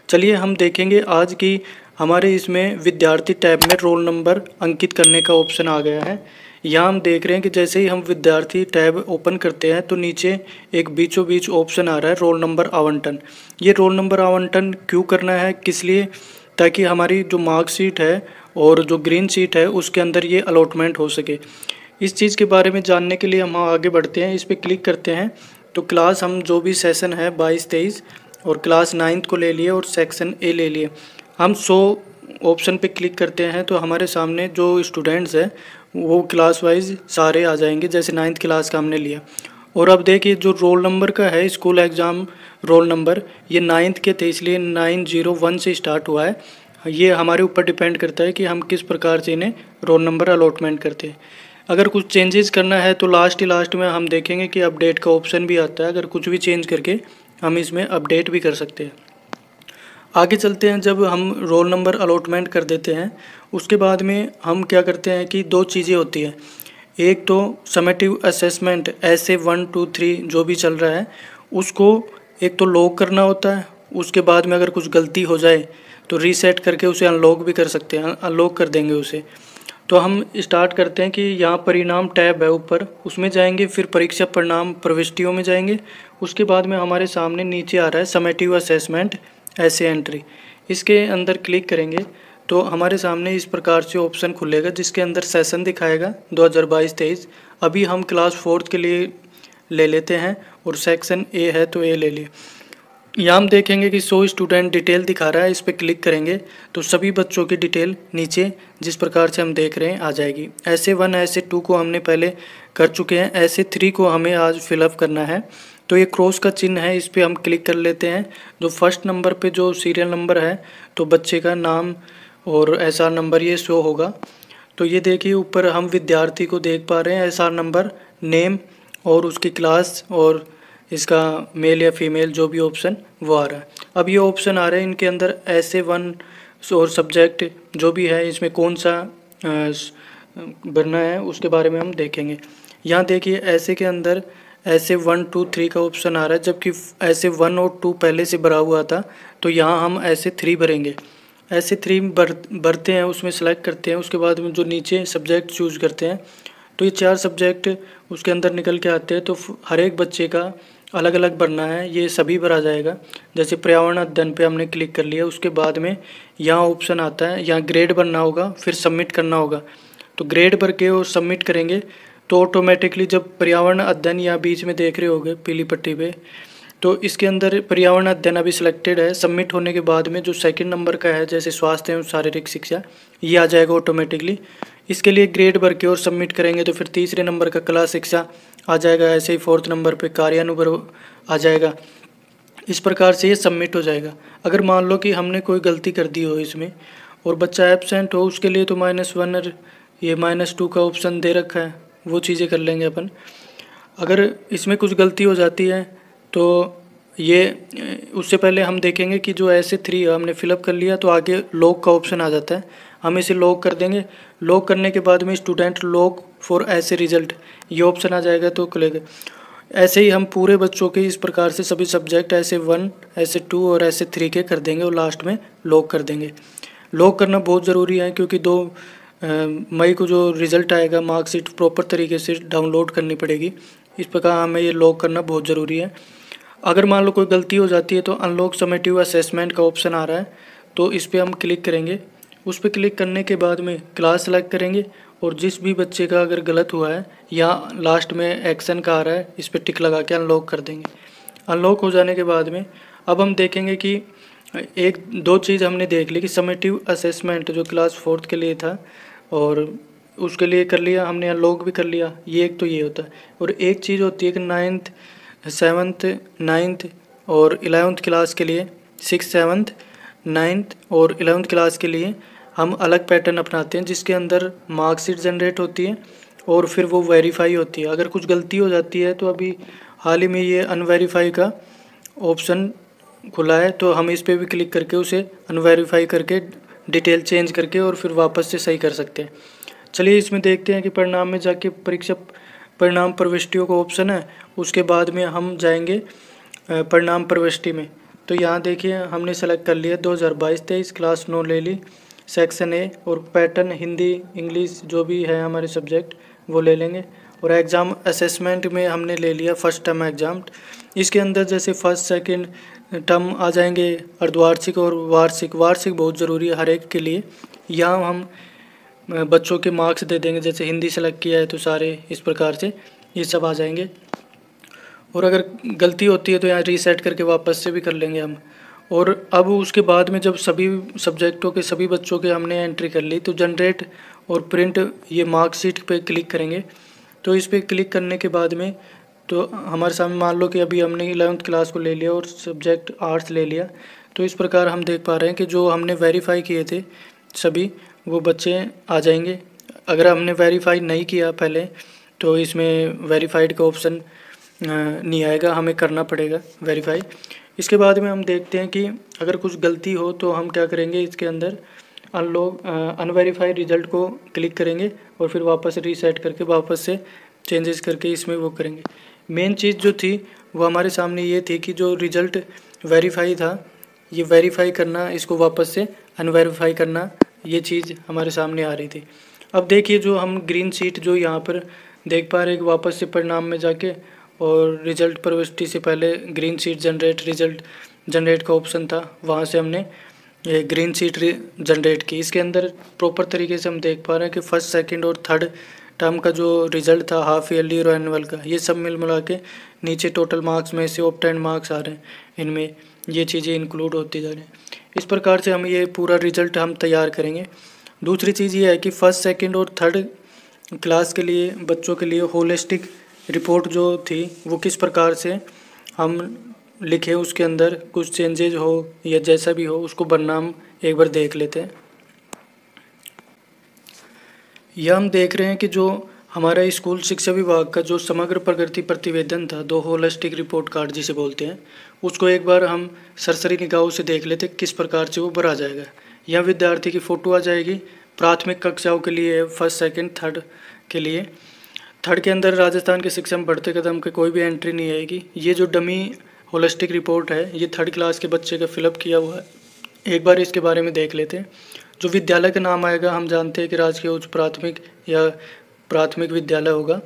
चलिए हम देखेंगे आज की हमारे इसमें विद्यार्थी टैब में रोल नंबर अंकित करने का ऑप्शन आ गया है। यहाँ हम देख रहे हैं कि जैसे ही हम विद्यार्थी टैब ओपन करते हैं तो नीचे एक बीचों बीच ऑप्शन आ रहा है रोल नंबर आवंटन। ये रोल नंबर आवंटन क्यों करना है, किस लिए? ताकि हमारी जो मार्कशीट है और जो ग्रीन शीट है उसके अंदर ये अलॉटमेंट हो सके। इस चीज़ के बारे में जानने के लिए हम आगे बढ़ते हैं, इस पर क्लिक करते हैं तो क्लास हम जो भी सेशन है 22-23 और क्लास 9th को ले लिए और सेक्शन ए ले लिए। हम 100 ऑप्शन पे क्लिक करते हैं तो हमारे सामने जो स्टूडेंट्स हैं वो क्लास वाइज सारे आ जाएंगे, जैसे 9th क्लास का हमने लिया। और अब देखिए जो रोल नंबर का है स्कूल एग्ज़ाम रोल नंबर, ये 9th के थे इसलिए 901 से स्टार्ट हुआ है। ये हमारे ऊपर डिपेंड करता है कि हम किस प्रकार से इन्हें रोल नंबर अलॉटमेंट करते हैं। अगर कुछ चेंजेस करना है तो लास्ट में हम देखेंगे कि अपडेट का ऑप्शन भी आता है। अगर कुछ भी चेंज करके हम इसमें अपडेट भी कर सकते हैं। आगे चलते हैं, जब हम रोल नंबर अलॉटमेंट कर देते हैं उसके बाद में हम क्या करते हैं कि दो चीज़ें होती हैं। एक तो समेटिव असेसमेंट ऐसे 1 2 3 जो भी चल रहा है उसको एक तो लॉक करना होता है, उसके बाद में अगर कुछ गलती हो जाए तो रीसेट करके उसे अनलॉक भी कर सकते हैं, अनलॉक कर देंगे उसे। तो हम स्टार्ट करते हैं कि यहाँ परिणाम टैब है ऊपर, उसमें जाएंगे, फिर परीक्षा परिणाम प्रविष्टियों में जाएंगे। उसके बाद में हमारे सामने नीचे आ रहा है समेटिव असेसमेंट ऐसे एंट्री, इसके अंदर क्लिक करेंगे तो हमारे सामने इस प्रकार से ऑप्शन खुलेगा जिसके अंदर सेशन दिखाएगा 2022-23। अभी हम क्लास 4th के लिए ले लेते हैं और सेक्शन ए है तो ए ले लिए। यहाँ हम देखेंगे कि 100 स्टूडेंट डिटेल दिखा रहा है, इस पर क्लिक करेंगे तो सभी बच्चों की डिटेल नीचे जिस प्रकार से हम देख रहे हैं आ जाएगी। ऐसे 1 ऐसे 2 को हमने पहले कर चुके हैं, ऐसे 3 को हमें आज फिलअप करना है। तो ये क्रॉस का चिन्ह है, इस पर हम क्लिक कर लेते हैं। जो फर्स्ट नंबर पे जो सीरियल नंबर है तो बच्चे का नाम और SR नंबर ये शो होगा। तो ये देखिए ऊपर हम विद्यार्थी को देख पा रहे हैं, SR नंबर, नेम और उसकी क्लास और इसका मेल या फीमेल जो भी ऑप्शन वो आ रहा है। अब ये ऑप्शन आ रहे हैं इनके अंदर ऐसे 1 और सब्जेक्ट जो भी है इसमें कौन सा भरना है उसके बारे में हम देखेंगे। यहाँ देखिए ऐसे के अंदर ऐसे 1 2 3 का ऑप्शन आ रहा है, जबकि ऐसे 1 और 2 पहले से भरा हुआ था। तो यहाँ हम ऐसे 3 भरेंगे, ऐसे 3 भरते हैं, उसमें सेलेक्ट करते हैं। उसके बाद में जो नीचे सब्जेक्ट चूज़ करते हैं तो ये 4 सब्जेक्ट उसके अंदर निकल के आते हैं। तो हर एक बच्चे का अलग अलग भरना है, ये सभी भरा जाएगा। जैसे पर्यावरण अध्ययन पे हमने क्लिक कर लिया, उसके बाद में यहाँ ऑप्शन आता है, यहाँ ग्रेड भरना होगा, फिर सबमिट करना होगा। तो ग्रेड भर के और सबमिट करेंगे तो ऑटोमेटिकली जब पर्यावरण अध्ययन यहाँ बीच में देख रहे होगे पीली पट्टी पे, तो इसके अंदर पर्यावरण अध्ययन अभी सिलेक्टेड है। सबमिट होने के बाद में जो सेकंड नंबर का है जैसे स्वास्थ्य एवं शारीरिक शिक्षा, ये आ जाएगा ऑटोमेटिकली। इसके लिए ग्रेड भर के और सबमिट करेंगे तो फिर तीसरे नंबर का कला शिक्षा आ जाएगा। ऐसे ही 4th नंबर पे कार्यानुभव आ जाएगा। इस प्रकार से ये सबमिट हो जाएगा। अगर मान लो कि हमने कोई गलती कर दी हो इसमें और बच्चा एब्सेंट हो, उसके लिए तो -1 और ये -2 का ऑप्शन दे रखा है, वो चीज़ें कर लेंगे अपन। अगर इसमें कुछ गलती हो जाती है तो ये उससे पहले हम देखेंगे कि जो ऐसे 3 हमने फिलअप कर लिया तो आगे लॉक का ऑप्शन आ जाता है, हम इसे लॉक कर देंगे। लॉक करने के बाद में स्टूडेंट लॉक फॉर ऐसे रिजल्ट ये ऑप्शन आ जाएगा तो खुलेगा। ऐसे ही हम पूरे बच्चों के इस प्रकार से सभी सब्जेक्ट ऐसे 1 ऐसे 2 और ऐसे 3 के कर देंगे और लास्ट में लॉक कर देंगे। लॉक करना बहुत ज़रूरी है क्योंकि 2 मई को जो रिज़ल्ट आएगा मार्कशीट प्रॉपर तरीके से डाउनलोड करनी पड़ेगी। इस प्रकार हमें ये लॉक करना बहुत ज़रूरी है। अगर मान लो कोई गलती हो जाती है तो अनलॉक समेटिव असेसमेंट का ऑप्शन आ रहा है, तो इस पर हम क्लिक करेंगे। उस पर क्लिक करने के बाद में क्लास सेलेक्ट करेंगे और जिस भी बच्चे का अगर गलत हुआ है या लास्ट में एक्शन का आ रहा है इस पर टिक लगा के अनलॉक कर देंगे। अनलॉक हो जाने के बाद में अब हम देखेंगे कि 1-2 चीज़ हमने देख ली कि समेटिव असेसमेंट जो क्लास 4th के लिए था और उसके लिए कर लिया हमने, अनलॉक भी कर लिया। ये एक तो ये होता है। और एक चीज़ होती है कि 9th 7th 9th और 11th क्लास के लिए 6th 7th 9th और 11th क्लास के लिए हम अलग पैटर्न अपनाते हैं जिसके अंदर मार्कशीट जनरेट होती है और फिर वो वेरीफाई होती है। अगर कुछ गलती हो जाती है तो अभी हाल ही में ये अनवेरीफाई का ऑप्शन खुला है, तो हम इस पर भी क्लिक करके उसे अनवेरीफाई करके डिटेल चेंज करके और फिर वापस से सही कर सकते हैं। चलिए इसमें देखते हैं कि परिणाम में जाके परीक्षा परिणाम प्रविष्टियों का ऑप्शन है, उसके बाद में हम जाएंगे परिणाम प्रविष्टि में। तो यहाँ देखिए हमने सेलेक्ट कर लिया 2022-23 क्लास 9 ले ली, सेक्शन ए, और पैटर्न हिंदी इंग्लिश जो भी है हमारे सब्जेक्ट वो ले लेंगे। और एग्ज़ाम असेसमेंट में हमने ले लिया फर्स्ट टर्म एग्ज़ाम। इसके अंदर जैसे फर्स्ट सेकंड टर्म आ जाएंगे, अर्धवार्षिक और वार्षिक। वार्षिक बहुत ज़रूरी है हर एक के लिए। यहाँ हम बच्चों के मार्क्स दे देंगे, जैसे हिंदी सेलेक्ट किया है तो सारे इस प्रकार से ये सब आ जाएंगे। और अगर गलती होती है तो यहाँ रीसेट करके वापस से भी कर लेंगे हम। और अब उसके बाद में जब सभी सब्जेक्टों के सभी बच्चों के हमने एंट्री कर ली तो जनरेट और प्रिंट ये मार्कशीट पे क्लिक करेंगे। तो इस पर क्लिक करने के बाद में तो हमारे सामने मान लो कि अभी हमने 11th क्लास को ले लिया और सब्जेक्ट आर्ट्स ले लिया। तो इस प्रकार हम देख पा रहे हैं कि जो हमने वेरीफाई किए थे सभी वो बच्चे आ जाएंगे। अगर हमने वेरीफाई नहीं किया पहले तो इसमें वेरीफाइड का ऑप्शन नहीं आएगा, हमें करना पड़ेगा वेरीफाई। इसके बाद में हम देखते हैं कि अगर कुछ गलती हो तो हम क्या करेंगे, इसके अंदर अनवेरीफाइड रिज़ल्ट को क्लिक करेंगे और फिर वापस रीसेट करके वापस से चेंजेस करके इसमें वो करेंगे। मेन चीज़ जो थी वो हमारे सामने ये थी कि जो रिज़ल्ट वेरीफाई था ये वेरीफाई करना, इसको वापस से अनवेरीफाई करना, ये चीज़ हमारे सामने आ रही थी। अब देखिए जो हम ग्रीन शीट जो यहाँ पर देख पा रहे हैं कि वापस से परिणाम में जाके और रिज़ल्ट प्रविष्टि से पहले green sheet generate result generate का ऑप्शन था, वहाँ से हमने ये ग्रीन शीट जनरेट की। इसके अंदर प्रॉपर तरीके से हम देख पा रहे हैं कि फर्स्ट सेकंड और थर्ड टर्म का जो रिज़ल्ट था हाफ ईयरली और एनुअल का, ये सब मिल मिला के नीचे टोटल मार्क्स में से ऑब्टेन्ड मार्क्स आ रहे हैं, इनमें ये चीज़ें इंक्लूड होती जा रही हैं। इस प्रकार से हम ये पूरा रिज़ल्ट हम तैयार करेंगे। दूसरी चीज़ ये है कि फर्स्ट सेकंड और थर्ड क्लास के लिए बच्चों के लिए होलिस्टिक रिपोर्ट जो थी वो किस प्रकार से हम लिखे, उसके अंदर कुछ चेंजेज हो या जैसा भी हो उसको बनना हम एक बार देख लेते हैं। यह हम देख रहे हैं कि जो हमारा स्कूल शिक्षा विभाग का जो समग्र प्रगति प्रतिवेदन था, 2 होलिस्टिक रिपोर्ट कार्ड जिसे बोलते हैं, उसको एक बार हम सरसरी निगाहों से देख लेते किस प्रकार से वो भरा जाएगा। यह विद्यार्थी की फ़ोटो आ जाएगी प्राथमिक कक्षाओं के लिए, फर्स्ट सेकंड थर्ड के लिए। थर्ड के अंदर राजस्थान के शिक्षा में बढ़ते कदम के कोई भी एंट्री नहीं आएगी। ये जो डमी होलिस्टिक रिपोर्ट है ये थर्ड क्लास के बच्चे का फिलअप किया हुआ है। एक बार इसके बारे में देख लेते हैं। जो विद्यालय का नाम आएगा, हम जानते हैं कि राजकीय उच्च प्राथमिक या प्राथमिक विद्यालय होगा,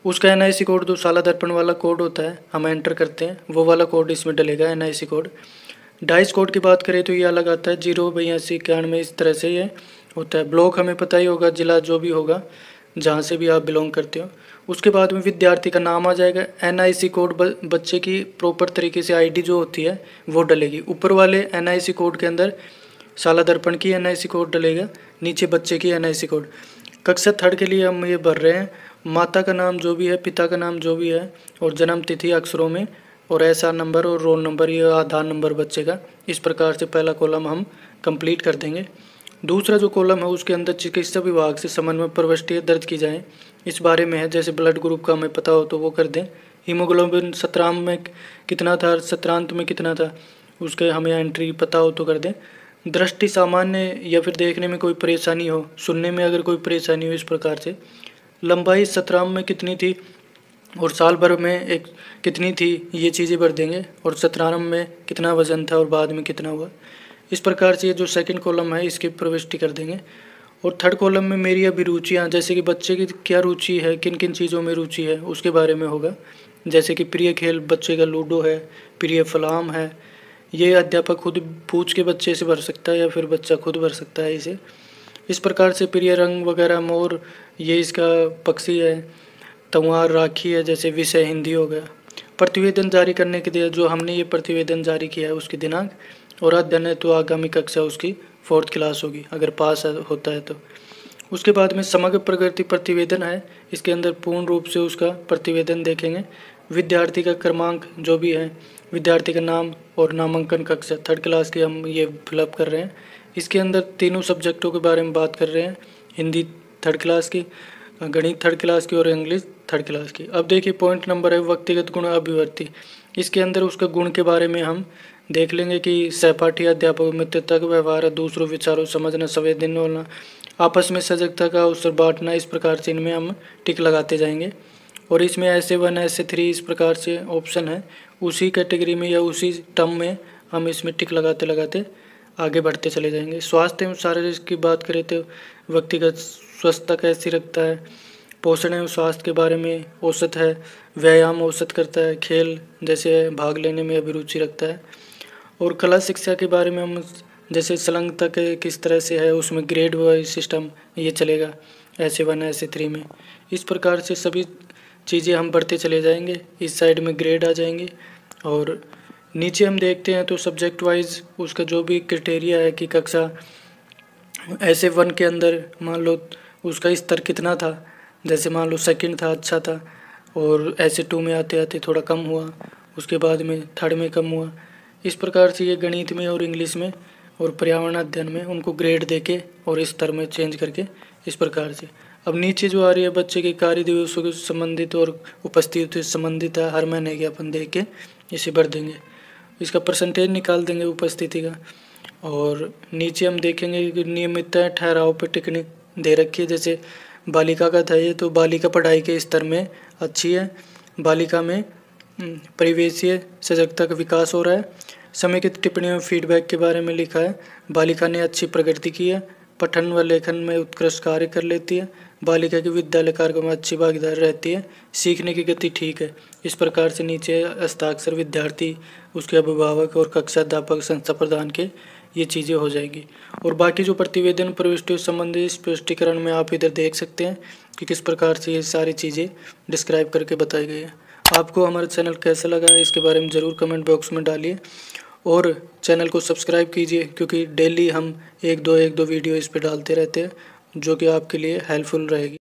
उसका NIC कोड जो साला दर्पण वाला कोड होता है हम एंटर करते हैं, वो वाला कोड इसमें डलेगा NIC कोड। डाइस कोड की बात करें तो ये अलग आता है 08291, इस तरह से ये होता है। ब्लॉक हमें पता ही होगा, जिला जो भी होगा जहाँ से भी आप बिलोंग करते हो। उसके बाद में विद्यार्थी का नाम आ जाएगा, NIC कोड बच्चे की प्रॉपर तरीके से ID जो होती है वो डलेगी। ऊपर वाले NIC कोड के अंदर साला दर्पण की NIC कोड डलेगा, नीचे बच्चे की NIC कोड। कक्षा थर्ड के लिए हम ये भर रहे हैं, माता का नाम जो भी है, पिता का नाम जो भी है, और जन्म तिथि अक्षरों में, और SR नंबर और रोल नंबर, ये आधार नंबर बच्चे का। इस प्रकार से पहला कॉलम हम कंप्लीट कर देंगे। दूसरा जो कॉलम है उसके अंदर चिकित्सा विभाग से समन्वय प्रविष्टियाँ दर्ज की जाएँ, इस बारे में है। जैसे ब्लड ग्रुप का हमें पता हो तो वो कर दें। हीमोग्लोबिन 17 में कितना था, 17 में कितना था, उसके हमें एंट्री पता हो तो कर दें। दृष्टि सामान्य या फिर देखने में कोई परेशानी हो, सुनने में अगर कोई परेशानी हो, इस प्रकार से। लंबाई 17 में कितनी थी और साल भर में एक कितनी थी, ये चीज़ें भर देंगे। और 17 में कितना वज़न था और बाद में कितना हुआ, इस प्रकार से ये जो सेकंड कॉलम है इसकी प्रविष्टि कर देंगे। और थर्ड कॉलम में मेरी अभिरुचियाँ, जैसे कि बच्चे की क्या रुचि है, किन किन चीज़ों में रुचि है, उसके बारे में होगा। जैसे कि प्रिय खेल बच्चे का लूडो है, प्रिय फलाम है, ये अध्यापक खुद पूछ के बच्चे से भर सकता है या फिर बच्चा खुद भर सकता है इसे। इस प्रकार से प्रिय रंग वगैरह, मोर ये इसका पक्षी है, त्योहार राखी है, जैसे विषय हिंदी हो गया। प्रतिवेदन जारी करने के लिए जो हमने ये प्रतिवेदन जारी किया है उसकी दिनांक, और अध्ययन है तो आगामी कक्षा उसकी 4th क्लास होगी अगर पास होता है तो। उसके बाद में समग्र प्रगति प्रतिवेदन है, इसके अंदर पूर्ण रूप से उसका प्रतिवेदन देखेंगे। विद्यार्थी का क्रमांक जो भी है, विद्यार्थी का नाम और नामांकन कक्षा, थर्ड क्लास की हम ये फिलअप कर रहे हैं। इसके अंदर तीनों सब्जेक्टों के बारे में बात कर रहे हैं, हिंदी थर्ड क्लास की, गणित थर्ड क्लास की और इंग्लिश थर्ड क्लास की। अब देखिए पॉइंट नंबर है व्यक्तिगत गुण अभिव्यक्ति। इसके अंदर उसका गुण के बारे में हम देख लेंगे कि सहपाठी अध्यापक मित्रता का व्यवहार, दूसरों विचारों समझना, संवेदनशील होना, आपस में सजगता का अवसर बांटना। इस प्रकार से इनमें हम टिक लगाते जाएंगे। और इसमें ऐसे 1 ऐसे 3 इस प्रकार से ऑप्शन है, उसी कैटेगरी में या उसी टर्म में हम इसमें टिक लगाते लगाते आगे बढ़ते चले जाएंगे। स्वास्थ्य एवं शारीरिक की बात करें तो व्यक्तिगत स्वस्थता कैसी रखता है, पोषण एवं स्वास्थ्य के बारे में औसत है, व्यायाम औसत करता है, खेल जैसे भाग लेने में अभिरुचि रखता है। और कला शिक्षा के बारे में हम जैसे संलग्नता के किस तरह से है, उसमें ग्रेड वाइज सिस्टम ये चलेगा, ऐसे 1 ऐसे 3 में। इस प्रकार से सभी चीज़ें हम बढ़ते चले जाएंगे। इस साइड में ग्रेड आ जाएंगे और नीचे हम देखते हैं तो सब्जेक्ट वाइज उसका जो भी क्राइटेरिया है कि कक्षा ऐसे 1 के अंदर मान लो उसका स्तर कितना था, जैसे मान लो सेकंड था अच्छा था और ऐसे 2 में आते आते थोड़ा कम हुआ, उसके बाद में 3rd में कम हुआ। इस प्रकार से ये गणित में और इंग्लिश में और पर्यावरण अध्ययन में उनको ग्रेड देके और इस स्तर में चेंज करके इस प्रकार से। अब नीचे जो आ रही है बच्चे के कार्य दिवसों के संबंधित और उपस्थिति से संबंधित है, हर महीने के अपन देख के इसे भर देंगे। इसका परसेंटेज निकाल देंगे उपस्थिति का। और नीचे हम देखेंगे कि नियमितता ठहराव पर टिप्पणी दे रखी है। जैसे बालिका का था ये, तो बालिका पढ़ाई के स्तर में अच्छी है, बालिका में परिवेशीय सजगता का विकास हो रहा है। समेकित टिप्पणियों में फीडबैक के बारे में लिखा है, बालिका ने अच्छी प्रगति की है, पठन व लेखन में उत्कृष्ट कार्य कर लेती है, बालिका की विद्यालय कार्यक्रम में अच्छी भागीदारी रहती है, सीखने की गति ठीक है। इस प्रकार से नीचे हस्ताक्षर विद्यार्थी, उसके अभिभावक और कक्षा अध्यापक संस्था प्रदान के ये चीज़ें हो जाएंगी। और बाकी जो प्रतिवेदन प्रविष्टियों संबंधित स्पष्टीकरण में आप इधर देख सकते हैं कि किस प्रकार से ये सारी चीज़ें डिस्क्राइब करके बताई गई है। आपको हमारा चैनल कैसा लगा है इसके बारे में ज़रूर कमेंट बॉक्स में डालिए और चैनल को सब्सक्राइब कीजिए, क्योंकि डेली हम एक दो वीडियो इस पर डालते रहते हैं जो कि आपके लिए हेल्पफुल रहेगी।